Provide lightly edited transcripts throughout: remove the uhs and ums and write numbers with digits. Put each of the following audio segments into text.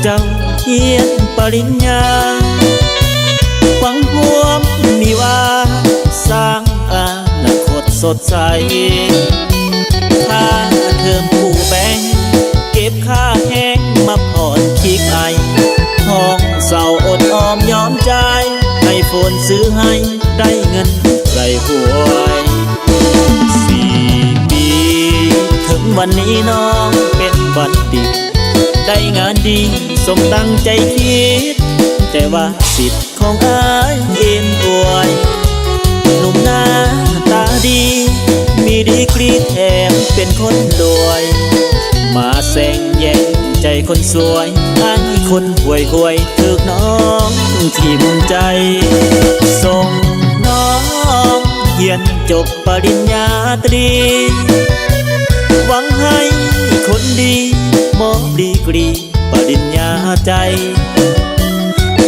จ้าเขียนปริญญาหวังพวมมีว่าสร้างอนาคตสดใสค่าเทอมผู้แบ่งเก็บค่าแห้งมาผ่อนคิกไอห้องเศร้าอดออมยอมใจให้ฝนซื้อให้ได้เงินไหลหวย4 ปีถึงวันนี้น้องเป็นบัณฑิตได้งานดีสมตั้งใจคิดแต่ว่าสิทธิ์ของอ้ายเอ็นอวยหนุ่มหน้าตาดีมีดีกรีแถมเป็นคนรวยมาแซงแย่งใจคนสวยอ้ายคนห่วยห่วยถึกน้องทิ่มใจส่งน้องเรียนจบปริญญาตรีหวังให้คนดีมอบดีกรีปริญญาใจ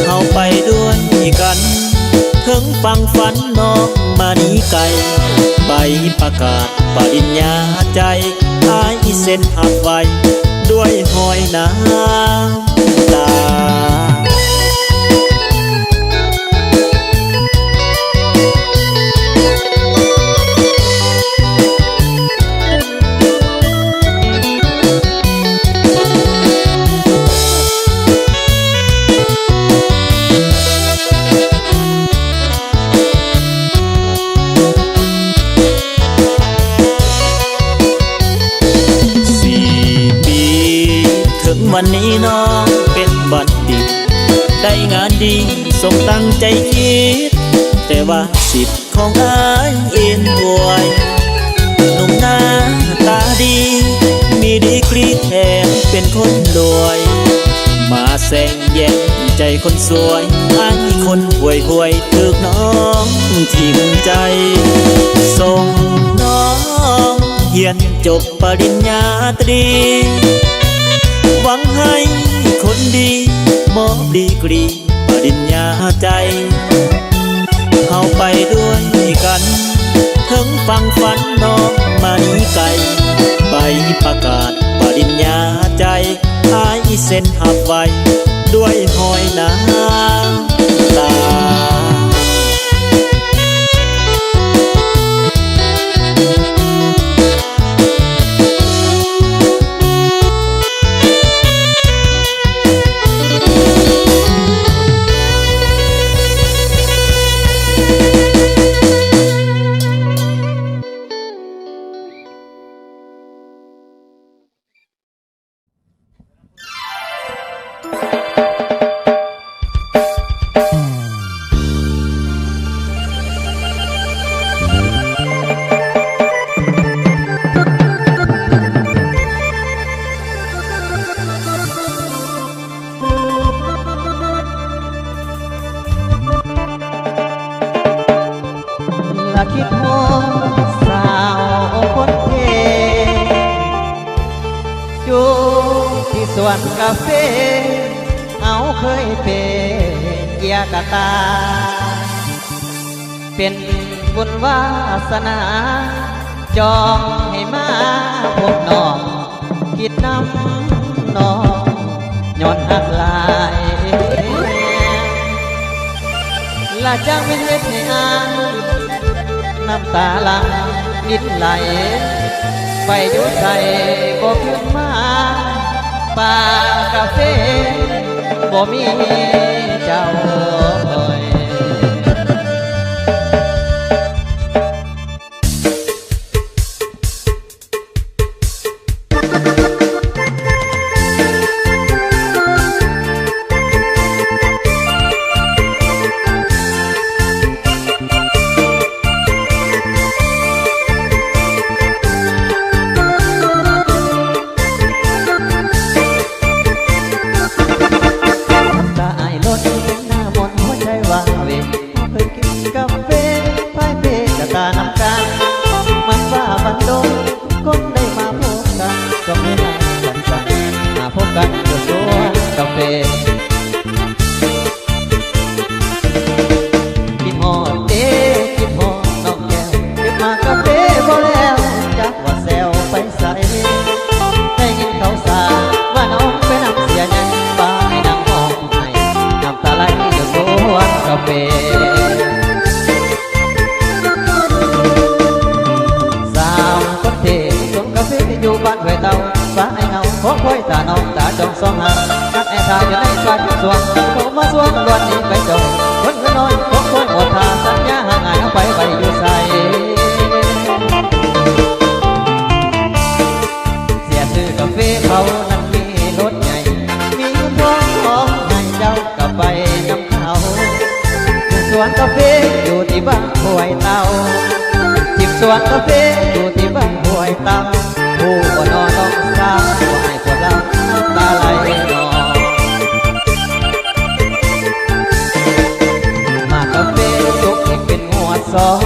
เข้าไปด้วยกันถึงฟังฝันน้องมานีไกลไปประกาศปริญญาใจอ้ายเส้นหักไว้ด้วยหอยน้ำตาวันนี้น้องเป็นบัณฑิตได้งานดีสมตั้งใจคิดแต่ว่าสิทธิ์ของอ้ายเอ็นอวยหนุ่มหน้าตาดีมีดีกรีแถมเป็นคนรวยมาแซงแย่งใจคนสวยอ้ายคนห่วยห่วยถึกน้องทิ่มใจส่งน้องเรียนจบปริญญาตรีหวังให้คนดีมอบดีกรีปริญญาใจเข้าไปด้วยกันถึงฟังฝันน้องมานีไกลไปประกาศปริญญาใจอ้ายเส้นหักไว้ด้วยหอยน้ำตาคิดฮอดสาวคนเทอยู่ที่สวนกาแฟเอาเคยเป็นเกียกะตาเป็นบุญวาสนาจองให้มาพบน้องคิดน้ำน้องย้อนหักหลายละจังเป็นเฮ็ดให้อ้ายน้ำตาหลังนิดไหลไปอยู่ใส่บ่ขึ้นมาป่ากาแฟบ่มีเจ้า ำตาจองสองหางนักแอทาอยู่ในป่าจุดสวงเขามาสวงล้วนนี้ไปจองคนเงินน้อยคงคอยหมดทางสัญญาห่างหายเอาไปอยู่ใส่เสียซื้อกาแฟเขานั้นมีรถใหญ่มีเงินทองของให้เจ้ากลับไปนำเขาสวนกาแฟอยู่ที่บ้านห้วยเตาจิบสวนกาแฟอยู่ที่บ้านห้วยเตาผู้บ่นอนต้องสร้างว่าให้พวกเราน้ำตาไหลนองมากาแฟสุกอีกเป็นหัวซอง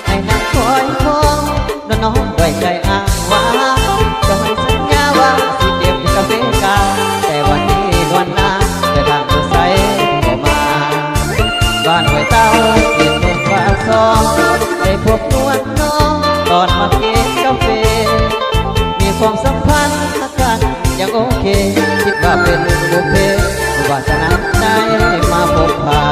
ให้นักคอยมองน้องไว้ใจอ้างว่าจะให้สัญญาว่าสิเก็บกาแฟกาแต่วันนี้นวลนาจะทางดูใสก็มาบ้านห้วยเต้าเก็บเมืองว่าซองได้พบนวลน้องตอนมาเก็บกาแฟมีความสัมพันธ์กันยังโอเคคิดว่าเป็นบุพเพวาสนาได้มาพบพา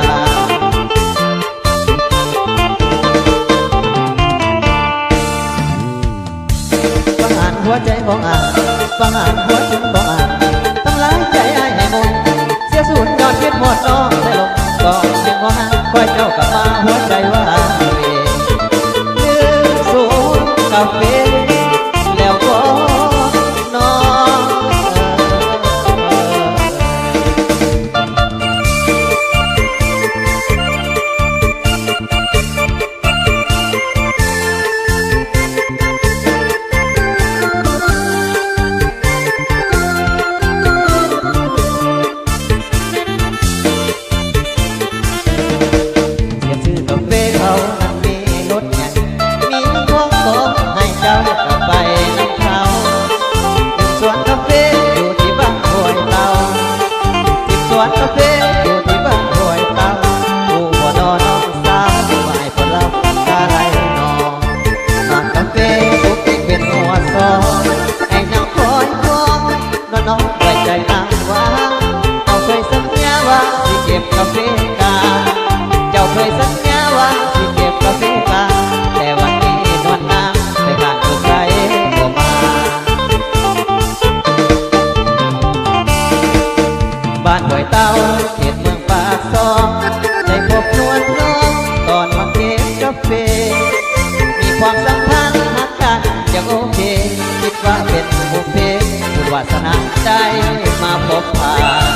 ฟังอ่านหัวใจของอ่านฟังอ่านหัวใจของอ่านตั้งหลายใจอ้ายให้หมดเสียสูญยอดคิดหมดน้องได้ลงก่อนยังว่าคอยเจ้ากลับมาหัวใจว่าลืมสูงกาแฟแล้วก็นอนกาแฟอยู่ที่บ้านห้วยเตาผู้บ่นอนน้องสาวไม่พอเราตาไหลนองมากาแฟทุกอีกเป็นหัวซองให้น้องคอยมองน้องไว้ใจอ้างว่าเอาเคยสัญญาว่าสิเก็บกาแฟกาเจ้าเคยสัญญาว่าสิเก็บกาแฟกาแต่วันนี้นวลน้ำไปบ้านผู้ใส่บ่มาบ้านห้วยเต้าเขตเมืองปากซองได้พบนวลน้องตอนมาเก็บกาแฟมีความสัมพันธ์ฮักกันยังโอเคคิดว่าเป็นบุพเพบุญวาสนาได้มาพบผ่าน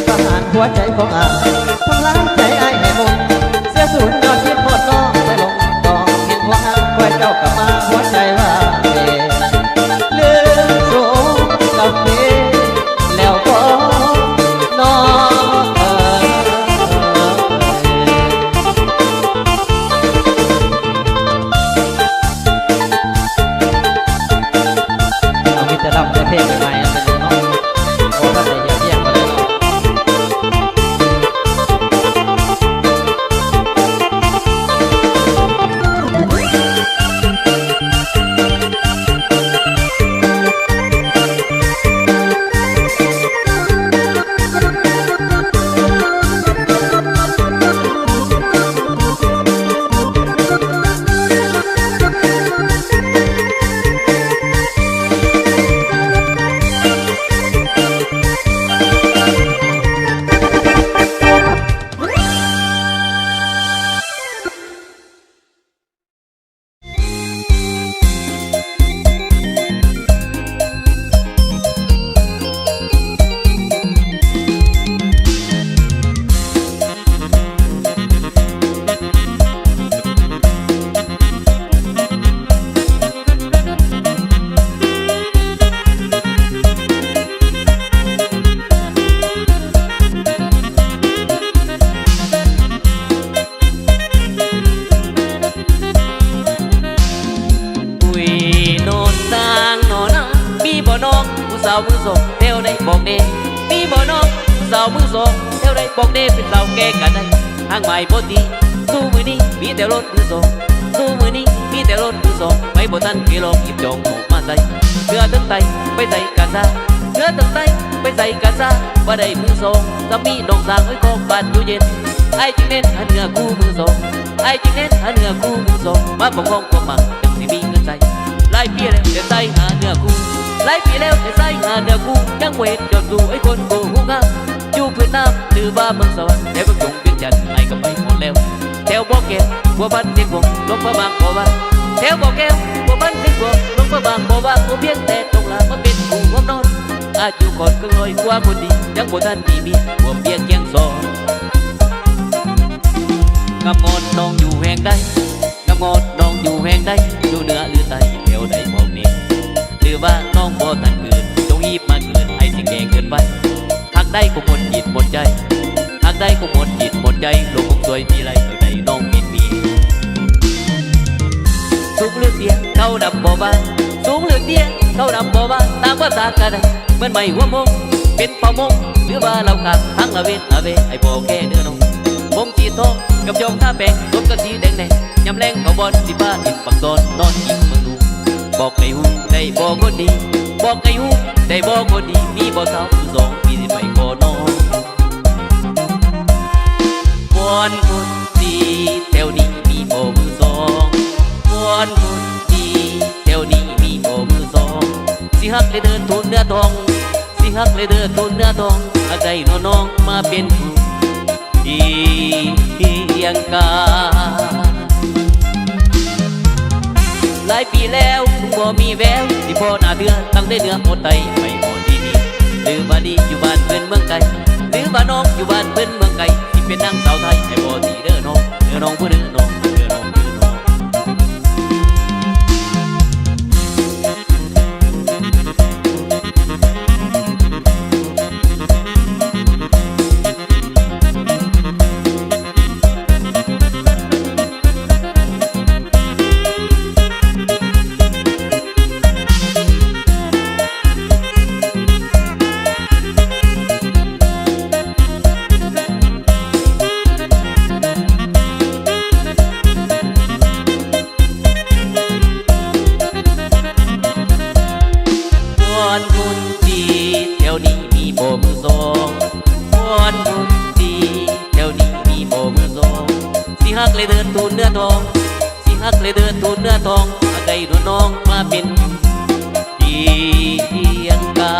ทหารหัวใจของอ่านทำร้ายใจไอ้ให้หมดเสียสูญยอดคิดหมดน้องได้ลงตองเห็นหัวห้างคอยเจ้ากลับมาหัวใจว่าลืมสูงกาแฟแล้วก็นอนเอามิตรดำแต่เพลงใหม่ๆเป็นเนาะโอ้ท่านได้เยี่ยมมาเลยสาวมือส่งเที่ยวได้บอกเดมีบ่น้องสาวมือส่งเที่ยวได้บอกเดเป็นสาวแก่กันได้ทางใหม่พอดีสู้มือนี้มีแต่รถมือส่งสู้มือนี้มีแต่รถมือส่งไม่บ่ทันกี่ลองหยิบจองออกมาใส่เสื้อตั้งไตไปใส่กาซาเสื้อตั้งไตไปใส่กาซาว่าได้มือส่งจะมีดอกสางไว้กองบานอยู่เย็น ไอ้จึงเน้นหาเนื้อคู่มือสองไอ้จึงเน้นหาเนื้อคู่มือสองมาประคองความหมักยังสิมีเงินใจหลายปีแล้วแต่ใส่หาเนื้อคู่หลายปีแล้วแต่ใส่หาเนื้อคู่ยังเวทยอดดูไอ้คนโกหูงามอยู่พื้นน้ำหรือว่าเมืองสวรรค์แต่ก็จงเปลี่ยนจันไอ้ก็ไปหมดแล้วแถวบ่อแก้วบัวบ้านเสียงวงลงพระบางบ่อบ้านแถวบ่อแก้วบัวบ้านเสียงวงลงพระบางบ่อบ้านกูเพียงแต่ตรงหลังมาเป็นคู่หัวนอนอายุก่อนก็ลอยกว่าคนดียังบ่ทันมีมีรวมเพียงเคียงสองงามงอดน้องอยู่แห่งใดงามงอดน้องอยู่แห่งใดอยู่เหนือหรือใต้แถวใดบอกนี่หรือว่าน้องบ่ทันเกิดจงหีบมาเกิดไอ้สิแก่เกินไปหักได้ก็หมดจิตหมดใจหักได้ก็หมดจิตหมดใจโลกคงสวยมีไรเท่าใดน้องเป็นมีสูงเลือกเดียเข้าดำบ่บ้านสูงเลือกเดียเข้าดำบ่บ้านตามภาษากะไดเหมือนไม่หัวมงเป็นเป่ามงหรือว่าเราขาดทั้งละเวนละเวไอ้บ่แค่เนื้อน้องมงจีทองกับยองท่าแปงรวมกันสีแดงแดงยำแรงเขาบอลสิบ้าติดปักซอนนอนยิ้มเมืองดูบอกในหูได้บอกคนดีบอกในหูได้บอกคนดีมีบ่สาวสองปีสิไปก่อนน้องวอนคนดีแถวนี้มีบ่มือสองวอนคนดีแถวนี้มีบ่มือสองสิฮักเลยเดินทุนเนื้อทองสิฮักเลยเดินทุนเนื้อทองอาใจน้องมาเป็นผู้ดีเพียงกาหลายปีแล้วบ่มีแววที่พ่อหน้าเดือตั้งได้เนื้อหมดไตไม่หมดดีนี่หรือว่าดีอยู่บ้านเพื่อนเมืองไกลหรือว่าน้องอยู่บ้านเพื่อนเมืองไกลที่เป็นนางสาวไทยไอ้บ่ดีเด้อน้องเด้อน้องเพื่อนเด้อน้องเด้อน้องเด้อน้องฮักเลยเดินทูนเนื้อทองสิฮักเลยเดินทูนเนื้อทองอาใจดูน้องมาเป็นเพียงกา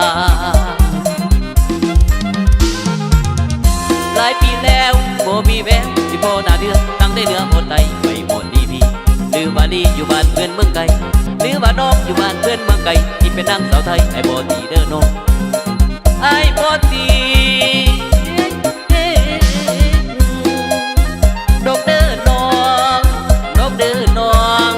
หลายปีแล้วบ่มีแววที่พ่อหน้าเดือนตั้งได้เนื้อหมดไตไม่หมดดีพี่หรือว่าดีอยู่บ้านเพื่อนเมืองไกลหรือว่าน้องอยู่บ้านเพื่อนเมืองไกลที่เป็นนางสาวไทยไอ้บ่ดีเด้อน้องไอ้บ่ดีดอกเด้อน้องดอกเด้อน้อง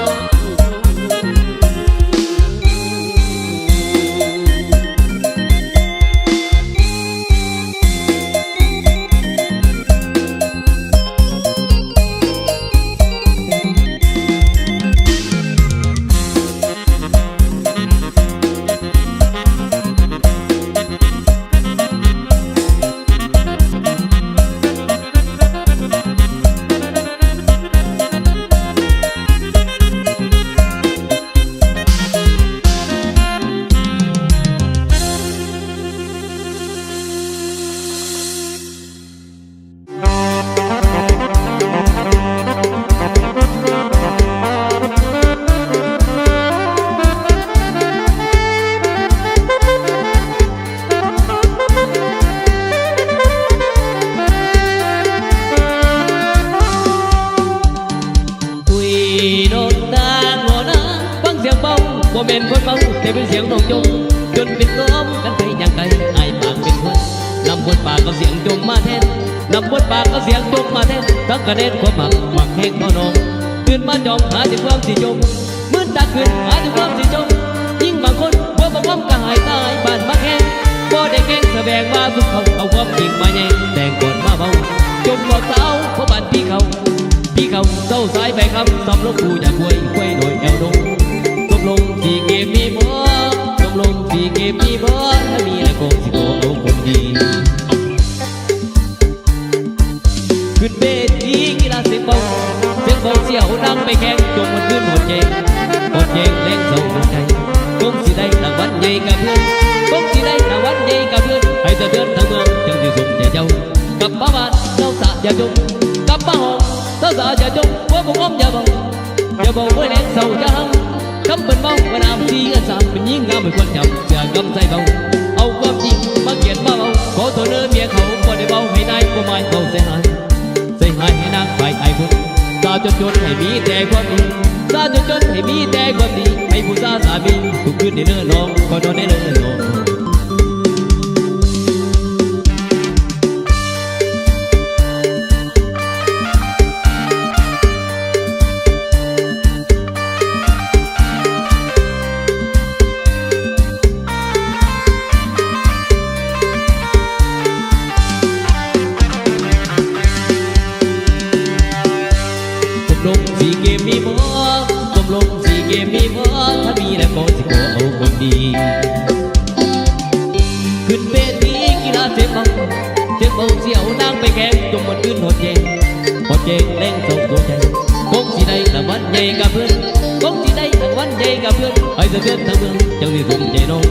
บ่เป็นคนเบาแต่เป็นเสียงน้องจงจนเป็นลมกันไปอย่างไกลไอ้ปากเป็นคนนำบทปากกับเสียงจงมาแทนนำบทปากกับเสียงจงมาแทนทั้งกระเด็นความหมักหมักแห้งน้องตื่นมาจอมหาถึงความสิจมมืดตาขึ้นหาถึงความสิจมยิ่งบางคนบ่ประความกายตายบ้านมาแห้งบ่ได้แข่งแสดงว่าสุขเขาเอาความจริงมาแย่งแต่งก่อนมาเบาจมบอกสาวเพราะบ้านพี่เขาเศร้าสายไปคำสำลงผู้อยากคุยหน่อยแอวดงลงที่เก็บมีบ่ตกลงที่เก็บมีบ่ถ้ามีแล้วคงสิโกเอาคนดีขึ้นเวทีกีฬาเสียงเบาเสี่ยวดังไปแข่งจงมันขึ้นหดเจงแรงเศร้าหัวใจคงสิได้รางวัลใหญ่กับเพื่อนคงสิได้รางวัลใหญ่กับเพื่อนให้สะเทือนทั้งเมืองจังสิสมใจเจ้ากับบ้านเจ้าสะอย่าจง อย่าเบาไว้แรงเศร้าอย่าหังคำเป็นเมาว่าน้ำสีอันสามเป็นยิ่งงามไม่ควรจำเสียกำใส่เบาเอาความจริงมาเขียนมาเบาขอโทษเนื้อเมียเขาบ่ได้เบาให้นายก็ไม่เบาเสียหายให้นางไปไอ้พุ่นซาจนให้มีแต่ความดีซาจนให้มีแต่ความดีให้ผู้ซาสามีทุกคืนในเนื้อน้องก็นอนในเนื้อน้องลงสีเกมมีบ่ตกลงสีเกมมีบ่ถ้ามีแล้วก็สิขอเอาคนดีขึ้นเวทีกีฬาเจ็บเบาเสียวนางไปแข่งจมหมดขึ้นหดเย่แรงส่งตัวใจคงสิได้รางวัลใหญ่กับเพื่อนคงสิได้รางวัลใหญ่กับเพื่อนให้เพื่อนทั้งเมืองจังมีภูมิใจน้อง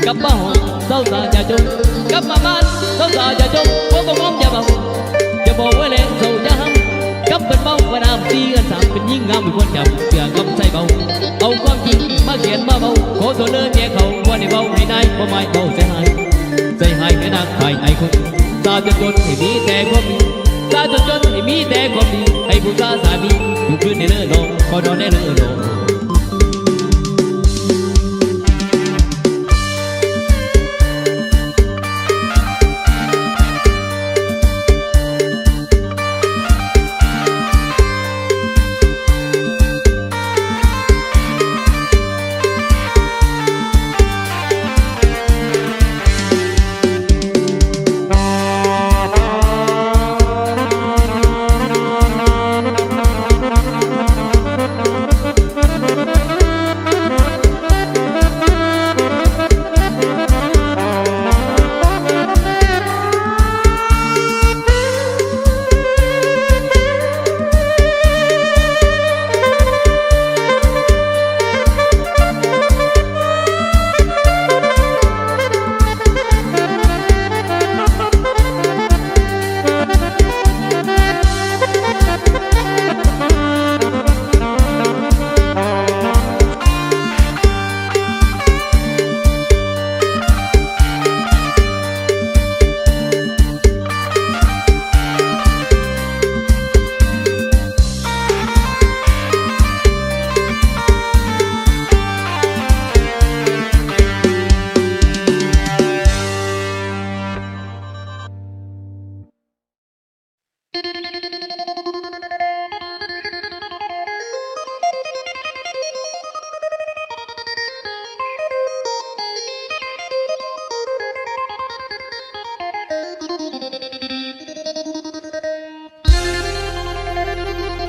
กลับมาห้องเศร้าตาจะจมกลับมาบ้านเศร้าตาจะจมพวกก็มองอย่าบอกไว้แรงเศร้าจะห้ำกับเป็นเบาว่าน้ำสีอันสามเป็นยิ่งงามไม่ควรจำเสียกำใส่เบาเอาความจริงมาเขียนมาเบาขอโทษเนื้อเมียเขาว่าในเบาให้นายบ่ไม่เบาเสียหายให้นางไปไอ้คนซาจนให้มีแต่ความดีซาจนให้มีแต่ความดีให้ผู้ซาสามีทุกคืนในเนื้อน้องก็นอนในเนื้อน้อง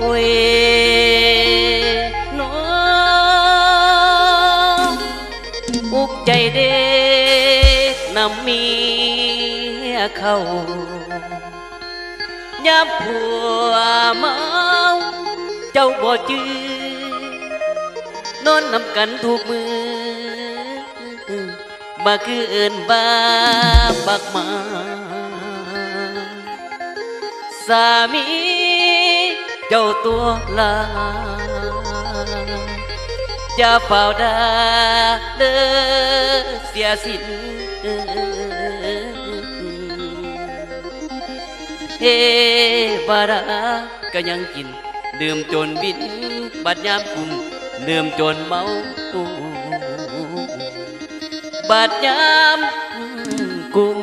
โอ้ยน้องอุกใจเด็กนำเมียเขายามผัวเมาเจ้าบ่จื้อนอนนำกันทุกมือมาคือเอิ้นบ้าบักมาสามีเจ้าตัวลาอย่าเฝ้าด่าเด้อเสียสินเฮบาราก็ยังกินดื่มจนบินบัดยามกุมดื่มจนเมาบัดยามกุม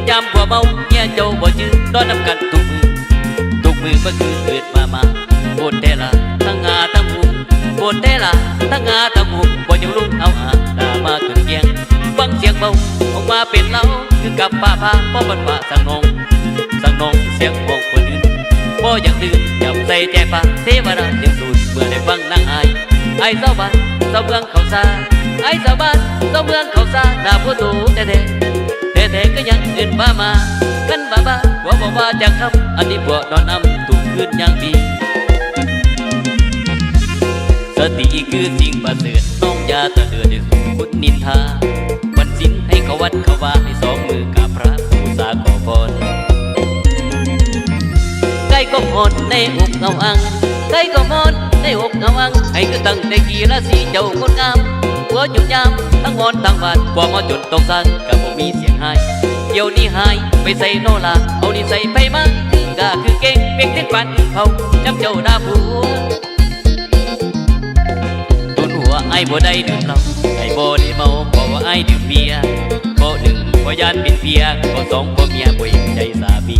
ยามผัวเมาเมียเจ้าบ่จื้อนอนนำกันทุกมือก็คือเกิดมาโกรธแต่ละทั้งงาทั้งหูโกรธแต่ละทั้งงาทั้งหูบ่ยังรุ่งเอาด่ามา สียงเบาออกมาเป็นเล่าคือกับป้าพาบ่บันว่าสั่งนองเสียงของคนอื่นบ่อยากดื่มจับใส่แจป่าเทวดาเสียงสูดเมื่อได้ฟังนางอายเศร้าบ้านเศร้าเมืองเขาซาเศร้าบ้านเศร้าเมืองเขาซาหน้าผู้ตูแต่ก็ยังอื่นมากันบ้าว่าจากคำอันนี้พวกนอนน้ำถูกคืนยังดีสติคือสิ่งประเสริฐน้องอย่าตะเดือดสู่คุณนินทาวันสิ้นให้เขาวัดเขาว่าให้สองมือกับพระผู้สาขอพรใกล้ก็หมดในอกเงาอังใกล้ก็หมดในอกเงาอังให้ก็ตั้งแต่กี่ราศีเจ้าคนงามหัวหยุดยามทั้งหมดทั้งบาดกว่ามาจุดตกสันกับผมมีเสียงหายเดี๋ยวนี้หายไปใส่โนลาเอานี่ใส่ไปมาก็คือเก่งเพียงแต่ปันเขาจับเจ้าหน้าผัวตุนหัวไอ้บ่ได้ดื่มเหล้าไอ้บ่ได้เมาเพราะว่าไอ้ดื่มเบียร์บ่หนึ่งบ่ยานเป็นเพียบ่สองบ่เมียบ่เห็นใจสามี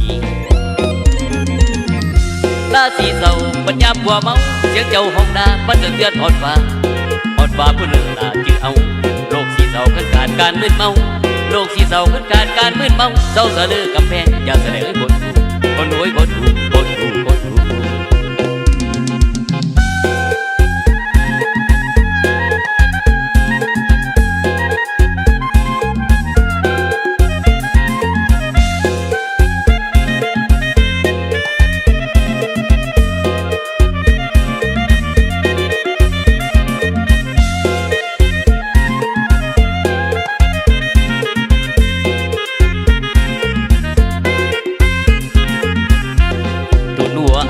ราศีเศร้าปัญญาผัวเมาเสียงเจ้าห้องนาบันเตือนหอดฟ้าผู้เลือตาจื้อเอาโรคสีเศร้าขึ้นขาดการมึนเมาโรคสีเศร้าขึ้นขาดการมึนเมาเศร้าสะลือกำแพงอย่าเสนอคนรวยคนถูก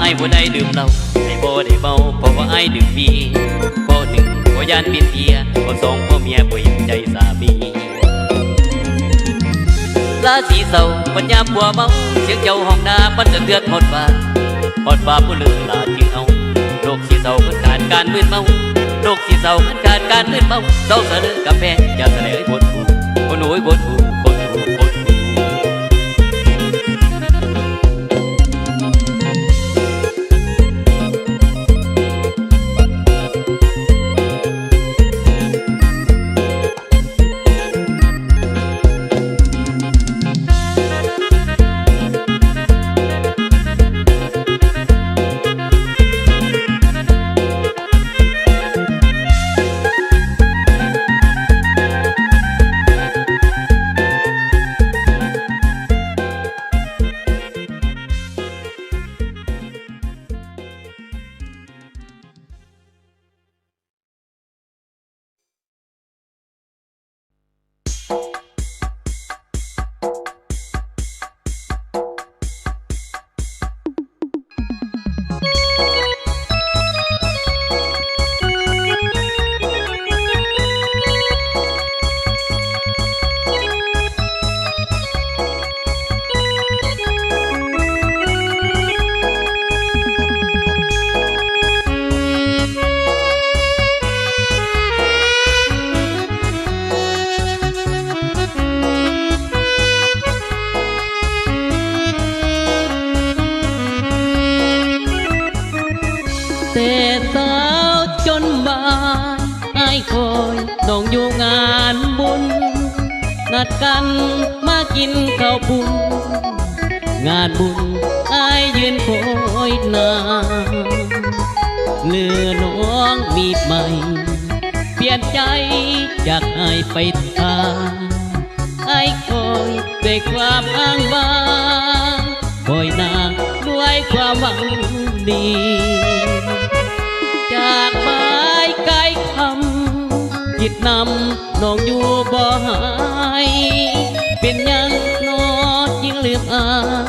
ไอ้บ่ได้ดื่มเหล้าไอ้บ่ได้เมาเพราะว่าไอ้ดื่มเบียร์บ่หนึ่งบ่ยานเป็นเพียบ่สองบ่เมียบ่เห็นใจสามีราศีเศร้าปัญญาผัวเมาเสียงเจ้าห้องนาบันเตือนหอดฟ้าผู้เลือตาจื้อเอาโรคสีเศร้าขึ้นขาดการมึนเมาโรคสีเศร้าขึ้นขาดการมึนเมาเศร้าสะลือกำแพงอย่าเสนอคนถูกคนรวยคนถูกแต่สาวจนบ่ายไอ้คอยน้องอยู่งานบุญนัดกันมากินข้าวปุ้นงานบุญไอ้ยืนคอยนานเหลือน้องมีใหม่เปลี่ยนใจจากไอ้ไปทางไอ้คอยด้วยความอ้างว้างคอยนางด้วยความหวังดีจากไม้ไกลคำจิตนำน้องอยู่บ่หายเป็นยังนอยิ่งลืมอ้าย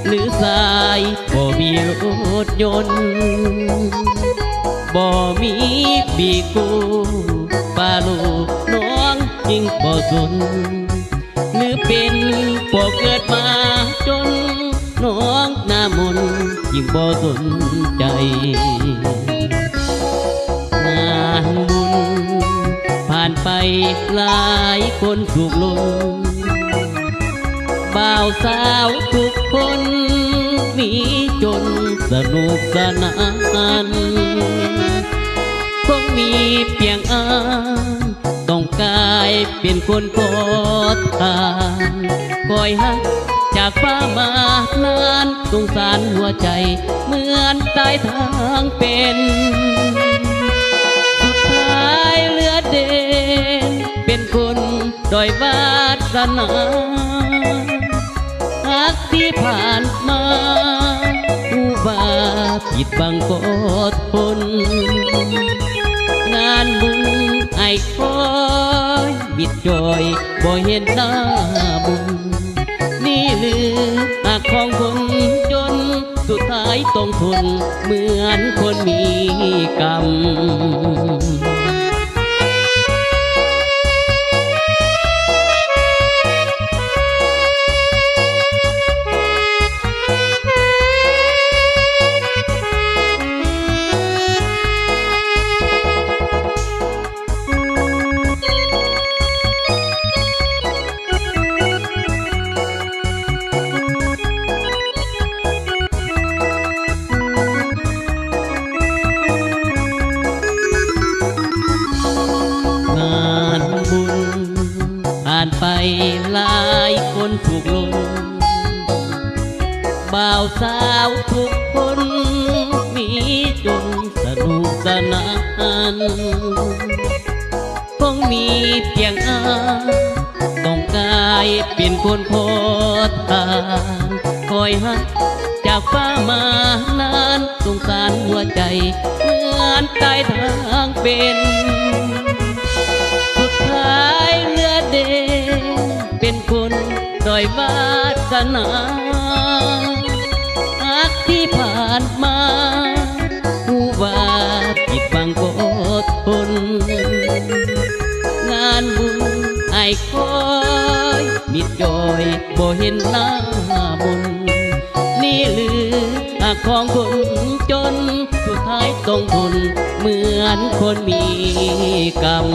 หรือสายบ่มีรถยนต์บ่มีปีกูป้าลูกน้องยิ่งบ่สนหรือเป็นบ่เกิดมาจนน้องหน้ามนยิ่งบ่สนใจงานบุญผ่านไปหลายคนถูกลงบ่าวสาวทุกคนมีจนสนุกสนานคงมีเพียงอ้ายต้อง กลายเป็นคนโคตรทานคอยหักจากฟ้ามานานสงสารหัวใจเหมือนตายทางเป็นสุดท้ายเหลือเด่นเป็นคนด้อยวาสนาหักที่ผ่านมาผู้ว่าผิดบังกดทนงานบุญไอ้คอยบิดจอยบ่เห็นหน้าบุญนี่หรือหักของคนจนสุดท้ายต้องทนเหมือนคนมีกรรมงานบุญผ่านไปหลายคนถูกลงบ่าวสาวทุกคนมีจนสนุกสนานคงมีเพียงต้องกลายเป็นคนโคตรทานคอยหักจากฟ้ามานานสงสารหัวใจเหมือนตายทางเป็นสุดท้ายเหลือเด่นเป็นคนด้อยวาสนาหักที่ผ่านมาผู้ว่าผิดบังกดทนงานบุญไอ้คอยมิดจอยบ่เห็นหน้าบุญนี่หรือหักของคนจนสุดท้ายต้องทนเหมือนคนมีกรรม